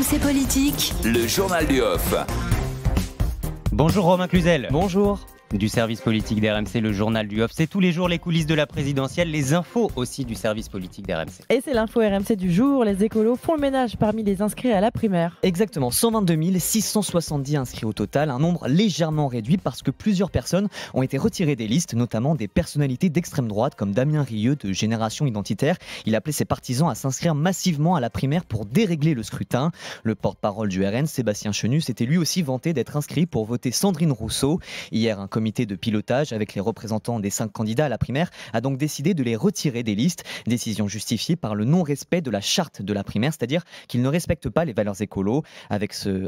RMC Politique, le journal du off. Bonjour Romain Cluzel. Bonjour. Du service politique d'RMC, le journal du off. C'est tous les jours les coulisses de la présidentielle, les infos aussi du service politique d'RMC. Et c'est l'info RMC du jour. Les écolos font le ménage parmi les inscrits à la primaire. Exactement, 122 670 inscrits au total, un nombre légèrement réduit parce que plusieurs personnes ont été retirées des listes, notamment des personnalités d'extrême droite comme Damien Rieu de Génération Identitaire. Il appelait ses partisans à s'inscrire massivement à la primaire pour dérégler le scrutin. Le porte-parole du RN, Sébastien Chenu, s'était lui aussi vanté d'être inscrit pour voter Sandrine Rousseau. Hier, un comité de pilotage avec les représentants des 5 candidats à la primaire a donc décidé de les retirer des listes. Décision justifiée par le non-respect de la charte de la primaire, c'est-à-dire qu'ils ne respectent pas les valeurs écolo.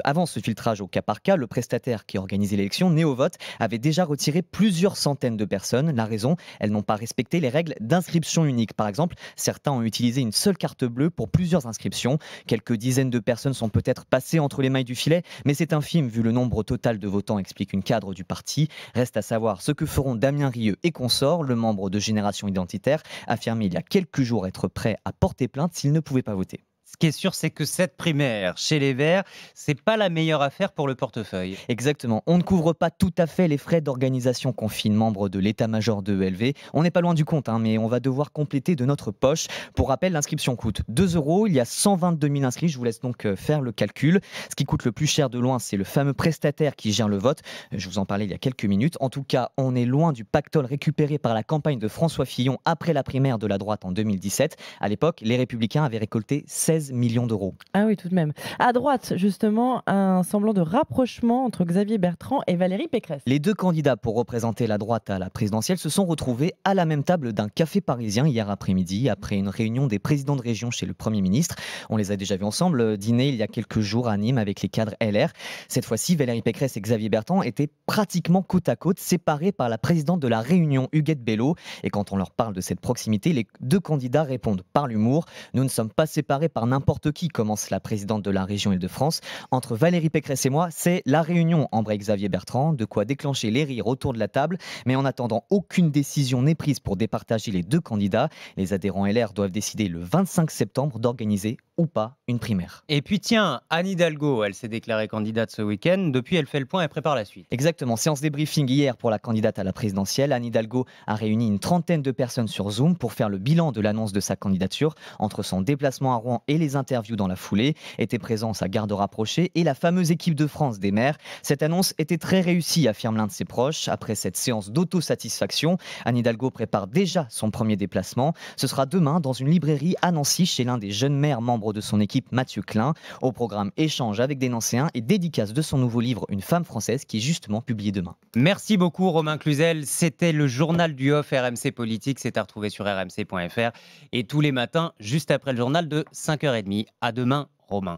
Avant ce filtrage au cas par cas, le prestataire qui organisait l'élection, Néovote, avait déjà retiré plusieurs centaines de personnes. La raison, elles n'ont pas respecté les règles d'inscription unique. Par exemple, certains ont utilisé une seule carte bleue pour plusieurs inscriptions. Quelques dizaines de personnes sont peut-être passées entre les mailles du filet, mais c'est infime vu le nombre total de votants, explique une cadre du parti. Reste à savoir ce que feront Damien Rieu et consorts. Le membre de Génération Identitaire affirmait il y a quelques jours être prêt à porter plainte s'il ne pouvait pas voter. Ce qui est sûr, c'est que cette primaire chez les Verts, c'est pas la meilleure affaire pour le portefeuille. Exactement. On ne couvre pas tout à fait les frais d'organisation, confie une membre de l'état-major de ELV. On n'est pas loin du compte, mais on va devoir compléter de notre poche. Pour rappel, l'inscription coûte 2 €. Il y a 122 000 inscrits. Je vous laisse donc faire le calcul. Ce qui coûte le plus cher de loin, c'est le fameux prestataire qui gère le vote. Je vous en parlais il y a quelques minutes. En tout cas, on est loin du pactole récupéré par la campagne de François Fillon après la primaire de la droite en 2017. À l'époque, les Républicains avaient récolté 16 millions d'euros. Ah oui, tout de même. À droite, justement, un semblant de rapprochement entre Xavier Bertrand et Valérie Pécresse. Les deux candidats pour représenter la droite à la présidentielle se sont retrouvés à la même table d'un café parisien hier après-midi, après une réunion des présidents de région chez le Premier ministre. On les a déjà vus ensemble dîner il y a quelques jours à Nîmes avec les cadres LR. Cette fois-ci, Valérie Pécresse et Xavier Bertrand étaient pratiquement côte à côte, séparés par la présidente de la Réunion, Huguette Bello. Et quand on leur parle de cette proximité, les deux candidats répondent par l'humour. Nous ne sommes pas séparés par n'importe qui, commence la présidente de la région Île-de-France. Entre Valérie Pécresse et moi, c'est la réunion, embraye Xavier Bertrand, de quoi déclencher les rires autour de la table. Mais en attendant, aucune décision n'est prise pour départager les deux candidats. Les adhérents LR doivent décider le 25 septembre d'organiser ou pas une primaire. Et puis tiens, Anne Hidalgo, elle s'est déclarée candidate ce week-end. Depuis, elle fait le point et prépare la suite. Exactement, séance débriefing hier pour la candidate à la présidentielle. Anne Hidalgo a réuni une trentaine de personnes sur Zoom pour faire le bilan de l'annonce de sa candidature. Entre son déplacement à Rouen et les interviews dans la foulée, étaient présents sa garde rapprochée et la fameuse équipe de France des maires. Cette annonce était très réussie, affirme l'un de ses proches. Après cette séance d'autosatisfaction, Anne Hidalgo prépare déjà son premier déplacement. Ce sera demain dans une librairie à Nancy chez l'un des jeunes maires membres de son équipe, Mathieu Klein. Au programme, échange avec des Nancéens et dédicace de son nouveau livre Une femme française qui est justement publié demain. Merci beaucoup Romain Cluzel. C'était le journal du off RMC Politique. C'est à retrouver sur rmc.fr et tous les matins juste après le journal de 5h30. À demain Romain.